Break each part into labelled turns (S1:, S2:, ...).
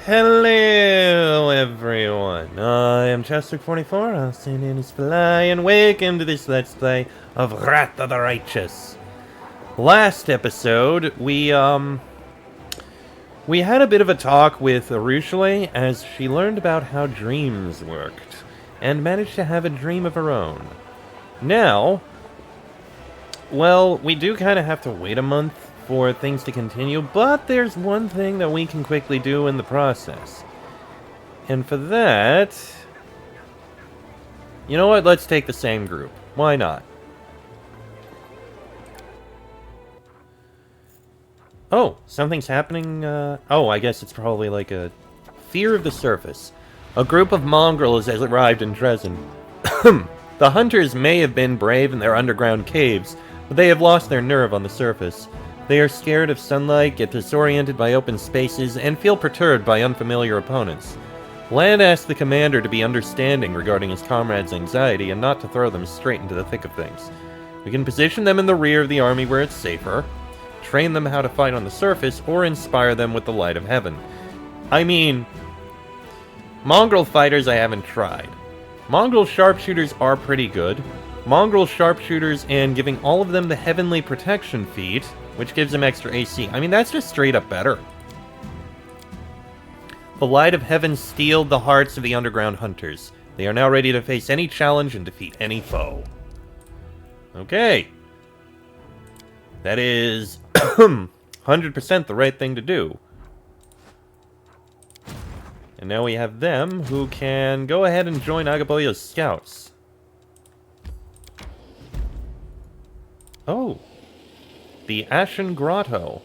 S1: Hello, everyone. I am Chester44, also known as Fly, and welcome to this Let's Play of Wrath of the Righteous. Last episode, we had a bit of a talk with Arushale as she learned about how dreams worked, and managed to have a dream of her own. Now, well, we do kind of have to wait a month for things to continue, but there's one thing that we can quickly do in the process. And for that, you know what? Let's take the same group. Why not? Oh, something's happening. Oh, I guess it's probably like a fear of the surface. A group of mongrels has arrived in Dresden. The hunters may have been brave in their underground caves, but they have lost their nerve on the surface. They are scared of sunlight, get disoriented by open spaces, and feel perturbed by unfamiliar opponents. Land asked the commander to be understanding regarding his comrades' anxiety and not to throw them straight into the thick of things. We can position them in the rear of the army where it's safer, train them how to fight on the surface, or inspire them with the light of heaven. I mean, mongrel fighters I haven't tried. Mongrel sharpshooters are pretty good. Mongrel sharpshooters and giving all of them the heavenly protection feat, which gives them extra AC. I mean, that's just straight up better. The light of heaven steeled the hearts of the underground hunters. They are now ready to face any challenge and defeat any foe. Okay. That is 100% the right thing to do. And now we have them who can go ahead and join Agaboya's scouts. Oh. The Ashen Grotto.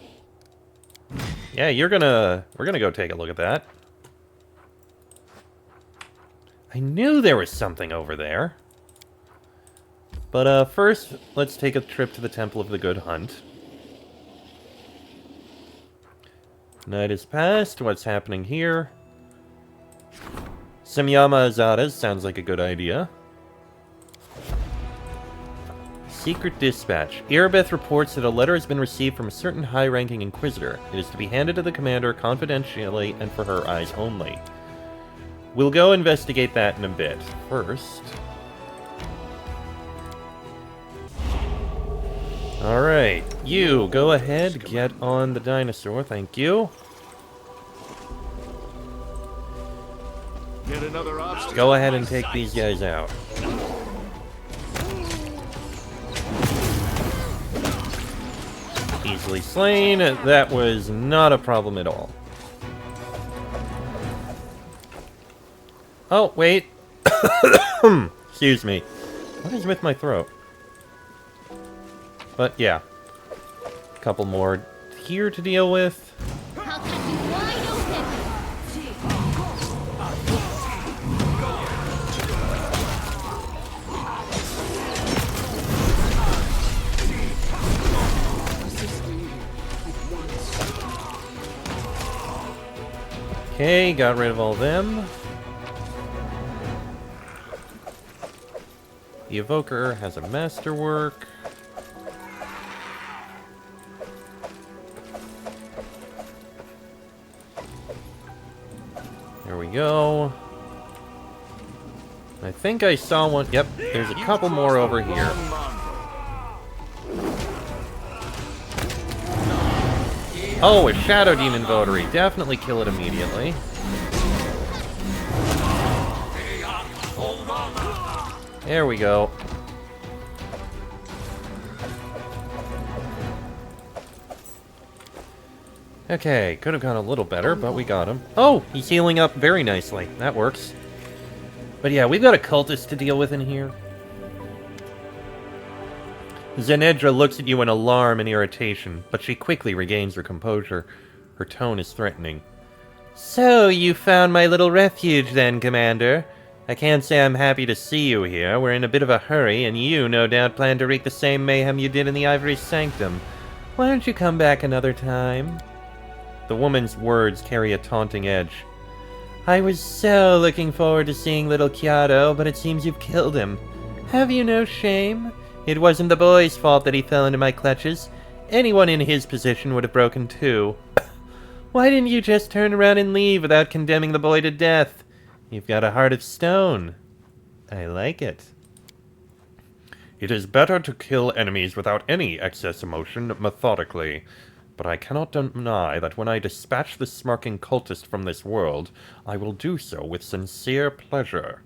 S1: Yeah, we're gonna go take a look at that. I knew there was something over there. But first, let's take a trip to the Temple of the Good Hunt. Night has passed. What's happening here? Some Yama Azadas sounds like a good idea. Secret dispatch. Erebeth reports that a letter has been received from a certain high-ranking inquisitor. It is to be handed to the commander confidentially and for her eyes only. We'll go investigate that in a bit. First... Alright, you, go ahead, get on the dinosaur, thank you. Go ahead and take these guys out. Easily slain. That was not a problem at all. Oh, wait. Excuse me. What is with my throat? But yeah. A couple more here to deal with. Okay, got rid of all them. The Evoker has a masterwork. There we go. I think I saw one. Yep, there's a couple more over here. Oh, a Shadow Demon Votary. Definitely kill it immediately. There we go. Okay, could have gone a little better, but we got him. Oh, he's healing up very nicely. That works. But yeah, we've got a cultist to deal with in here. Zenedra looks at you in alarm and irritation, but she quickly regains her composure. Her tone is threatening. So, you found my little refuge then, Commander? I can't say I'm happy to see you here. We're in a bit of a hurry, and you no doubt plan to wreak the same mayhem you did in the Ivory Sanctum. Why don't you come back another time? The woman's words carry a taunting edge. I was so looking forward to seeing little Chiaro, but it seems you've killed him. Have you no shame? It wasn't the boy's fault that he fell into my clutches. Anyone in his position would have broken too. Why didn't you just turn around and leave without condemning the boy to death? You've got a heart of stone. I like it. It is better to kill enemies without any excess emotion, methodically. But I cannot deny that when I dispatch the smirking cultist from this world, I will do so with sincere pleasure.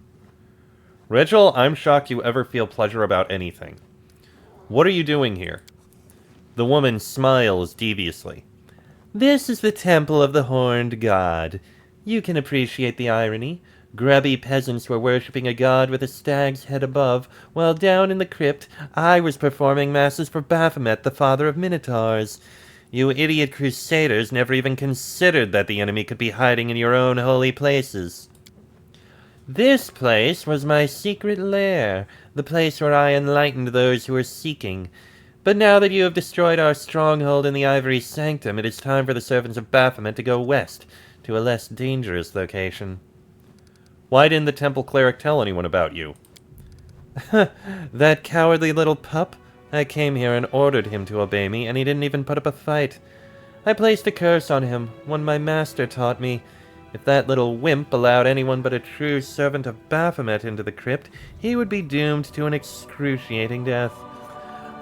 S1: Rachel, I'm shocked you ever feel pleasure about anything. What are you doing here? The woman smiles deviously. This is the temple of the horned god. You can appreciate the irony. Grubby peasants were worshipping a god with a stag's head above, while down in the crypt I was performing masses for Baphomet, the father of Minotaurs. You idiot crusaders never even considered that the enemy could be hiding in your own holy places. This place was my secret lair, the place where I enlightened those who were seeking. But now that you have destroyed our stronghold in the Ivory Sanctum, it is time for the servants of Baphomet to go west, to a less dangerous location. Why didn't the temple cleric tell anyone about you? That cowardly little pup? I came here and ordered him to obey me, and he didn't even put up a fight. I placed a curse on him, one my master taught me. If that little wimp allowed anyone but a true servant of Baphomet into the crypt, he would be doomed to an excruciating death.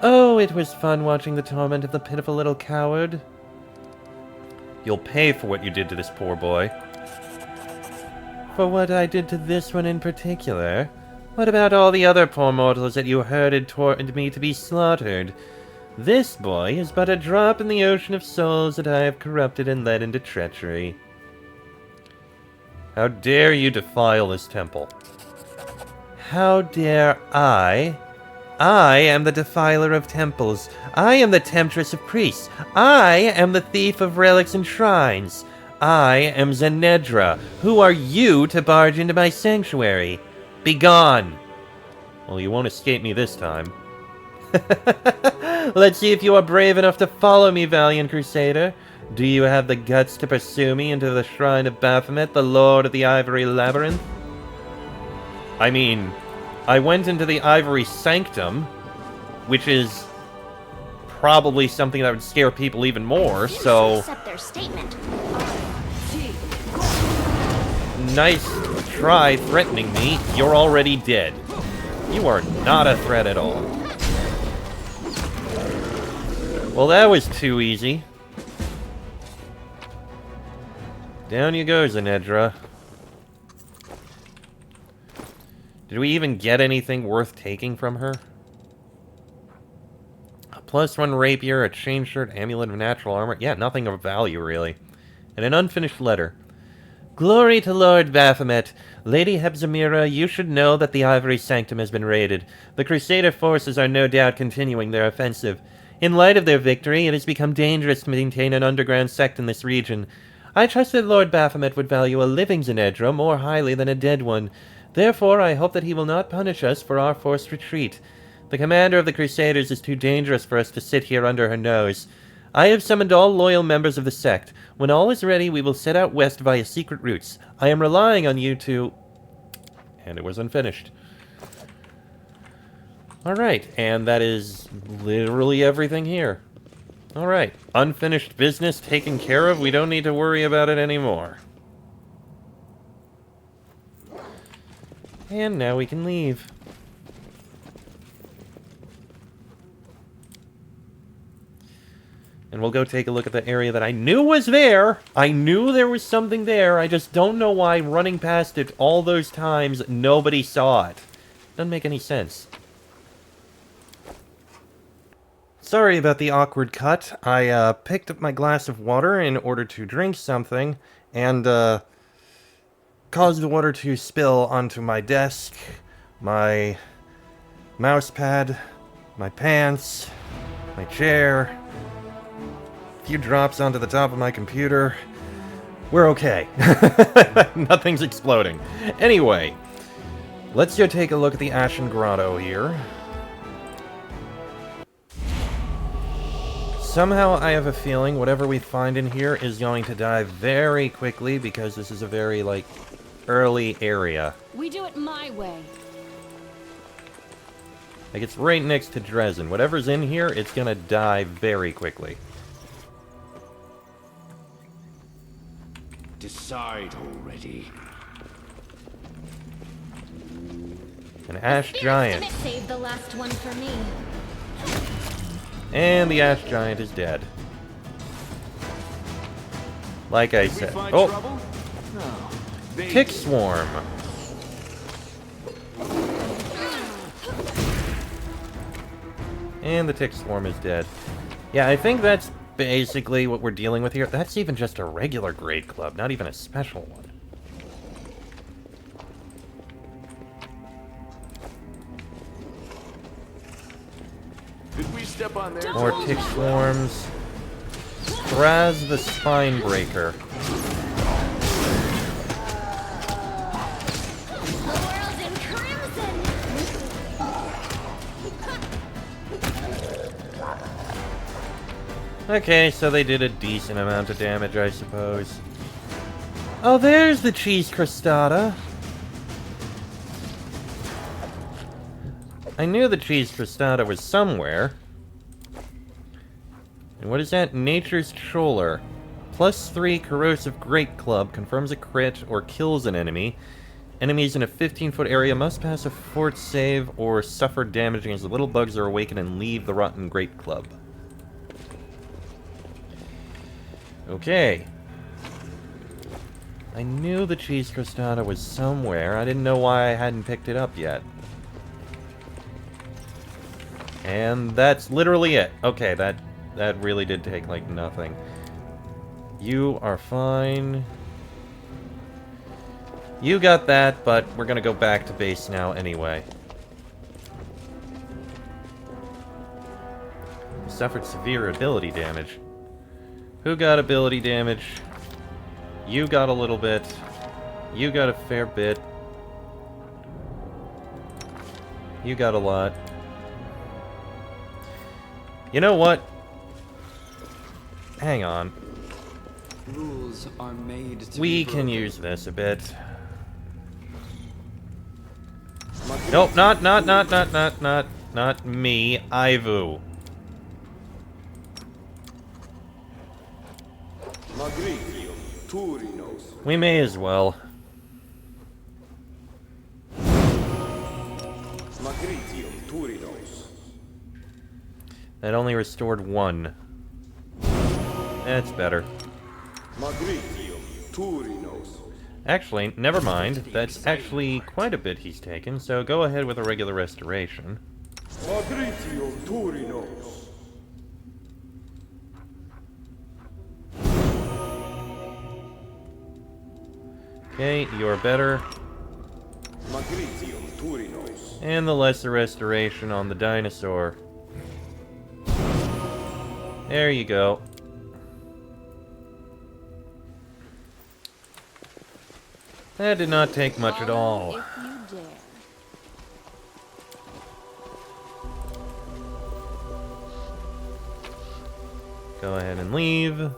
S1: Oh, it was fun watching the torment of the pitiful little coward. You'll pay for what you did to this poor boy. For what I did to this one in particular? What about all the other poor mortals that you herded toward me to be slaughtered? This boy is but a drop in the ocean of souls that I have corrupted and led into treachery. How dare you defile this temple? How dare I? I am the defiler of temples. I am the temptress of priests. I am the thief of relics and shrines. I am Zenedra. Who are you to barge into my sanctuary? Begone! Well, you won't escape me this time. Let's see if you are brave enough to follow me, valiant crusader. Do you have the guts to pursue me into the shrine of Baphomet, the lord of the Ivory Labyrinth? I mean, I went into the Ivory Sanctum, which is probably something that would scare people even more, so...
S2: Accept their statement.
S1: Nice try threatening me. You're already dead. You are not a threat at all. Well, that was too easy. Down you go, Zenedra. Did we even get anything worth taking from her? A +1 rapier, a chain shirt, amulet of natural armor. Yeah, nothing of value, really. And an unfinished letter. Glory to Lord Baphomet. Lady Hebzimira, you should know that the Ivory Sanctum has been raided. The Crusader forces are no doubt continuing their offensive. In light of their victory, it has become dangerous to maintain an underground sect in this region. I trust that Lord Baphomet would value a living Zenedra more highly than a dead one. Therefore, I hope that he will not punish us for our forced retreat. The commander of the Crusaders is too dangerous for us to sit here under her nose. I have summoned all loyal members of the sect. When all is ready, we will set out west via secret routes. I am relying on you to... And it was unfinished. Alright, and that is literally everything here. Alright, unfinished business taken care of. We don't need to worry about it anymore. And now we can leave. And we'll go take a look at the area that I knew was there. I knew there was something there. I just don't know why running past it all those times, nobody saw it. Doesn't make any sense. Sorry about the awkward cut. I picked up my glass of water in order to drink something, and caused the water to spill onto my desk, my mouse pad, my pants, my chair, a few drops onto the top of my computer. We're okay. Nothing's exploding. Anyway, let's go take a look at the Ashen Grotto here. Somehow I have a feeling whatever we find in here is going to die very quickly because this is a very, like, early area.
S2: We do it my way.
S1: Like, it's right next to Dresden. Whatever's in here, it's gonna die very quickly.
S3: decide already?
S1: An ash
S2: Spirit
S1: giant.
S2: Summit saved the last one for me.
S1: And the ash giant is dead. Like I
S3: Did we
S1: said.
S3: find
S1: Oh,
S3: trouble? No. They
S1: tick
S3: did.
S1: swarm. And the tick swarm is dead. Yeah, I think that's basically what we're dealing with here. That's even just a regular grade club, not even a special one.
S3: Did we step on their
S1: More
S3: toes?
S1: tick swarms. Thraz the spine breaker.
S2: The world's in crimson.
S1: Okay, so they did a decent amount of damage, I suppose. Oh, there's the cheese crostata. I knew the cheese crostata was somewhere. And what is that? Nature's Troller. +3 corrosive great club, confirms a crit or kills an enemy. Enemies in a 15-foot area must pass a fort save or suffer damage as the little bugs are awakened and leave the rotten great club. Okay. I knew the cheese crostata was somewhere. I didn't know why I hadn't picked it up yet. And that's literally it. Okay, that really did take, like, nothing. You are fine. You got that, but we're gonna go back to base now anyway. You suffered severe ability damage. Who got ability damage? You got a little bit. You got a fair bit. You got a lot. You know what? Hang on.
S4: Rules are made to
S1: We
S4: be
S1: can
S4: broken.
S1: use this a bit. Nope, not me. Ivu.
S3: Magrigium, Turinos.
S1: We may as well.
S3: Magrigium, Turinos.
S1: That only restored 1. That's better.
S3: Magrigium, Turinos.
S1: Actually, never mind. That's actually quite a bit he's taken, so go ahead with a regular restoration.
S3: Magrigium, Turinos.
S1: Okay, you're better.
S3: Magrigium, Turinos.
S1: And the lesser restoration on the dinosaur. There you go. That did not take much at all.
S2: If you dare.
S1: Go ahead and leave.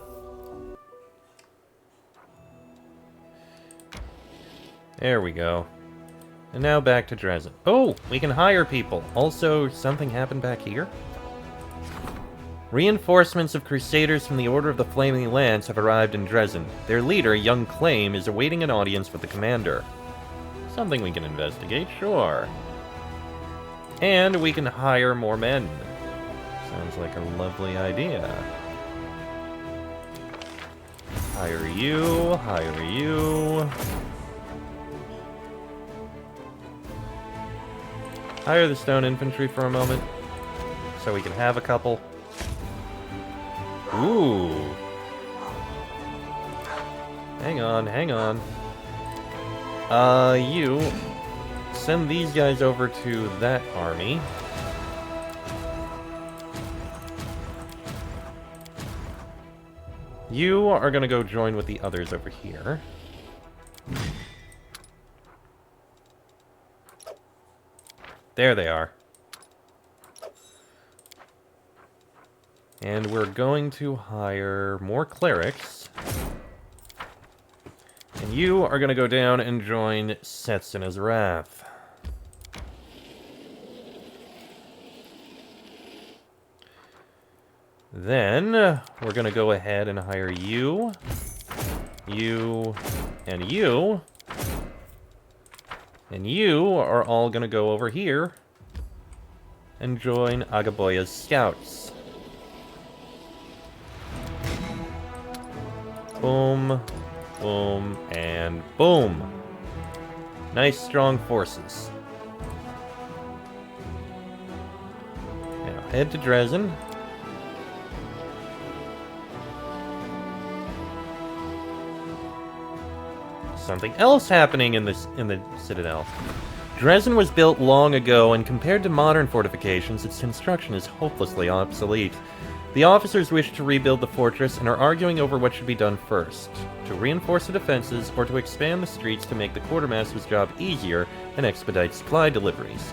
S1: There we go. And now back to Dresden. Oh, we can hire people. Also, something happened back here? Reinforcements of Crusaders from the Order of the Flaming Lance have arrived in Dresden. Their leader, young Claim, is awaiting an audience with the commander. Something we can investigate, sure. And we can hire more men. Sounds like a lovely idea. Hire you, hire you. Hire the stone infantry for a moment, so we can have a couple. Ooh. Hang on, hang on. You send these guys over to that army. You are gonna go join with the others over here. There they are. And we're going to hire more clerics. And you are going to go down and join Setsina's Wrath. Then, we're going to go ahead and hire you. you, and you. And you are all gonna go over here and join Agaboya's scouts. Boom, boom, and boom. Nice, strong forces. Now, head to Dresden. Something else happening in the Citadel. Dresden was built long ago, and compared to modern fortifications, its construction is hopelessly obsolete. The officers wish to rebuild the fortress and are arguing over what should be done first: to reinforce the defenses or to expand the streets to make the quartermaster's job easier and expedite supply deliveries.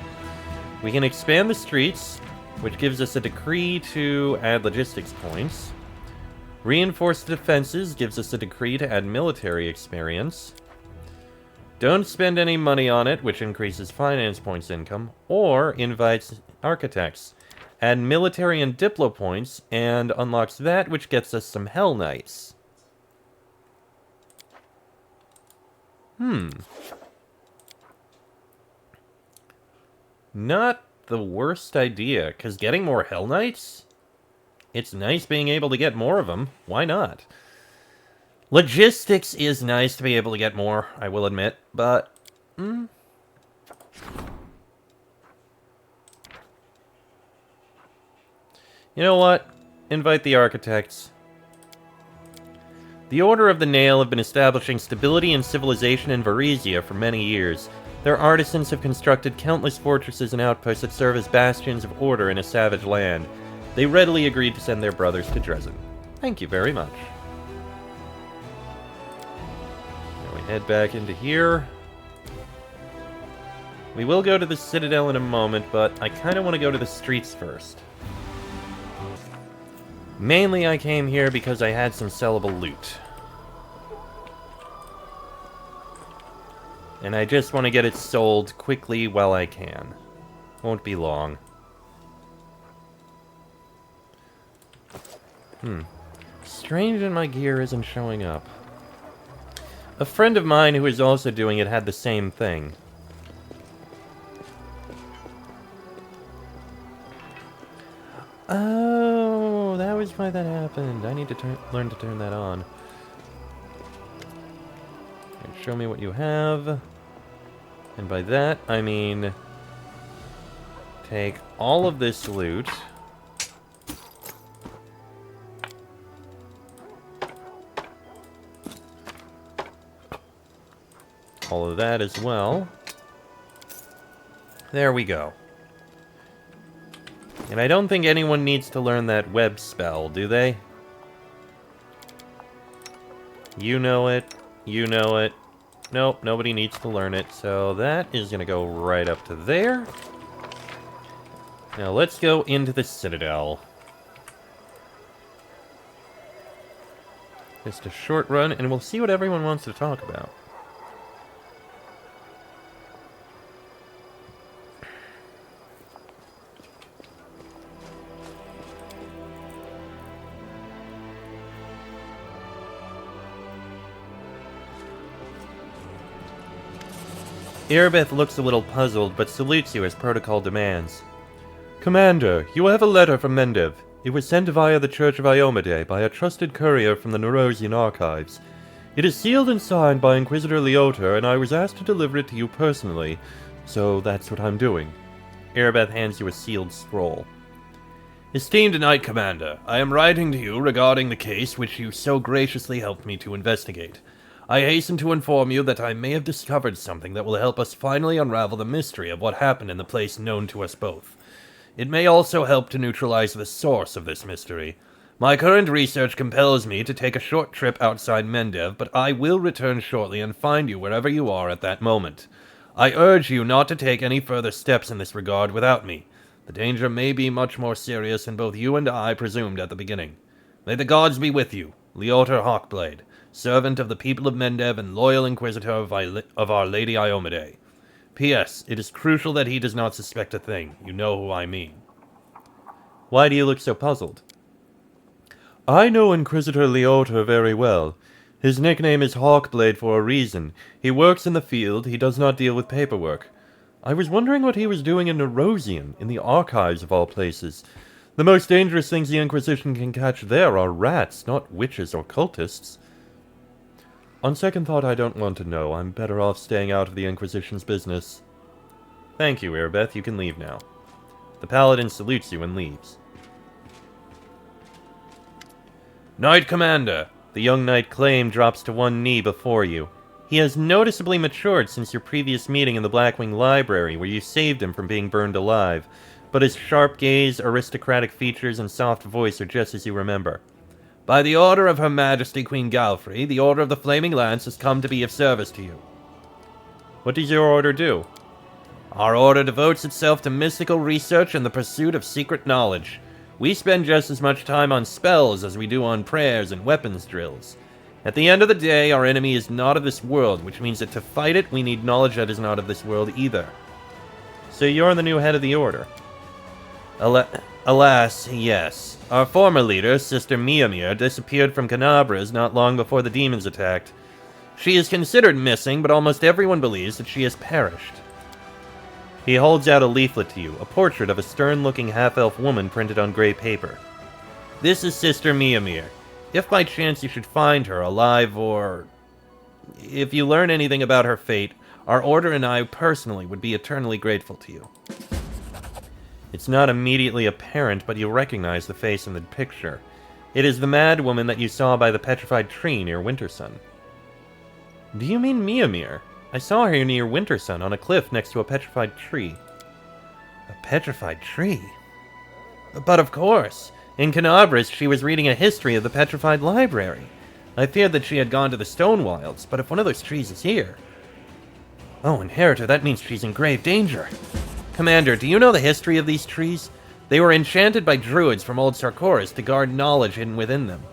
S1: We can expand the streets, which gives us a decree to add logistics points. Reinforce the defenses gives us a decree to add military experience. Don't spend any money on it, which increases finance points income, or invites architects. Add military and diplo points, and unlocks that, which gets us some Hell Knights. Not the worst idea, because getting more Hell Knights? It's nice being able to get more of them. Why not? Logistics is nice to be able to get more, I will admit, but... You know what? Invite the architects. The Order of the Nail have been establishing stability and civilization in Varizia for many years. Their artisans have constructed countless fortresses and outposts that serve as bastions of order in a savage land. They readily agreed to send their brothers to Dresden. Thank you very much. Now we head back into here. We will go to the Citadel in a moment, but I kind of want to go to the streets first. Mainly I came here because I had some sellable loot. And I just want to get it sold quickly while I can. Won't be long. Strange that my gear isn't showing up. A friend of mine who is also doing it had the same thing. Oh, that was why that happened. I need to learn to turn that on. And show me what you have. And by that, I mean... take all of this loot. All of that as well. There we go. And I don't think anyone needs to learn that web spell, do they? You know it. You know it. Nope, nobody needs to learn it. So that is going to go right up to there. Now let's go into the Citadel. Just a short run, and we'll see what everyone wants to talk about. Erebeth looks a little puzzled, but salutes you as protocol demands. Commander, you have a letter from Mendev. It was sent via the Church of Iomade by a trusted courier from the Nerosian archives. It is sealed and signed by Inquisitor Leoter, and I was asked to deliver it to you personally, so that's what I'm doing. Erebeth hands you a sealed scroll. Esteemed Knight Commander, I am writing to you regarding the case which you so graciously helped me to investigate. I hasten to inform you that I may have discovered something that will help us finally unravel the mystery of what happened in the place known to us both. It may also help to neutralize the source of this mystery. My current research compels me to take a short trip outside Mendev, but I will return shortly and find you wherever you are at that moment. I urge you not to take any further steps in this regard without me. The danger may be much more serious than both you and I presumed at the beginning. May the gods be with you, Leoter Hawkblade, servant of the people of Mendev and loyal inquisitor of Our Lady Iomade. P.S. It is crucial that he does not suspect a thing. You know who I mean. Why do you look so puzzled? I know Inquisitor Leoter very well. His nickname is Hawkblade for a reason. He works in the field, he does not deal with paperwork. I was wondering what he was doing in Erosium, in the archives of all places. The most dangerous things the Inquisition can catch there are rats, not witches or cultists. On second thought, I don't want to know. I'm better off staying out of the Inquisition's business. Thank you, Irbeth. You can leave now. The Paladin salutes you and leaves. Knight Commander! The young knight Claim drops to one knee before you. He has noticeably matured since your previous meeting in the Blackwing Library, where you saved him from being burned alive, but his sharp gaze, aristocratic features, and soft voice are just as you remember. By the order of Her Majesty Queen Galfrey, the Order of the Flaming Lance has come to be of service to you. What does your order do? Our order devotes itself to mystical research and the pursuit of secret knowledge. We spend just as much time on spells as we do on prayers and weapons drills. At the end of the day, our enemy is not of this world, which means that to fight it, we need knowledge that is not of this world either. So you're the new head of the Order? Alas, yes. Our former leader, Sister Miamir, disappeared from Canabras not long before the demons attacked. She is considered missing, but almost everyone believes that she has perished. He holds out a leaflet to you, a portrait of a stern-looking half-elf woman printed on gray paper. This is Sister Miamir. If by chance you should find her alive or... if you learn anything about her fate, our Order and I personally would be eternally grateful to you. It's not immediately apparent, but you recognize the face in the picture. It is the mad woman that you saw by the petrified tree near Wintersun. Do you mean Miamir? I saw her near Wintersun on a cliff next to a petrified tree. A petrified tree? But of course! In Canabras, she was reading a history of the petrified library. I feared that she had gone to the Stone Wilds, but if one of those trees is here... Oh, Inheritor, that means she's in grave danger. Commander, do you know the history of these trees? They were enchanted by druids from old Sarkoris to guard knowledge hidden within them.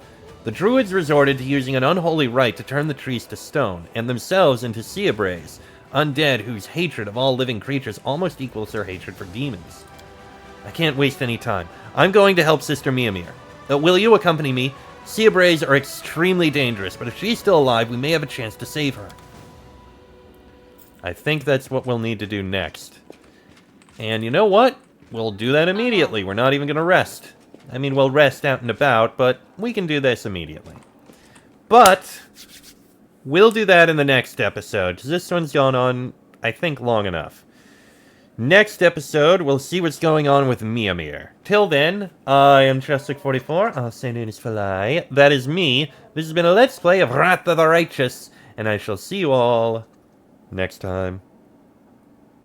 S1: The druids resorted to using an unholy rite to turn the trees to stone, and themselves into Seabraes, undead whose hatred of all living creatures almost equals their hatred for demons. I can't waste any time. I'm going to help Sister Miamir. Will you accompany me? Seabraes are extremely dangerous, but if she's still alive, we may have a chance to save her. I think that's what we'll need to do next. And you know what? We'll do that immediately. We're not even going to rest. I mean, we'll rest out and about, but we can do this immediately. But we'll do that in the next episode, because this one's gone on, I think, long enough. Next episode, we'll see what's going on with Miamir. Till then, I am Chestic44, also known as Falai. That is me. This has been a Let's Play of Wrath of the Righteous, and I shall see you all next time.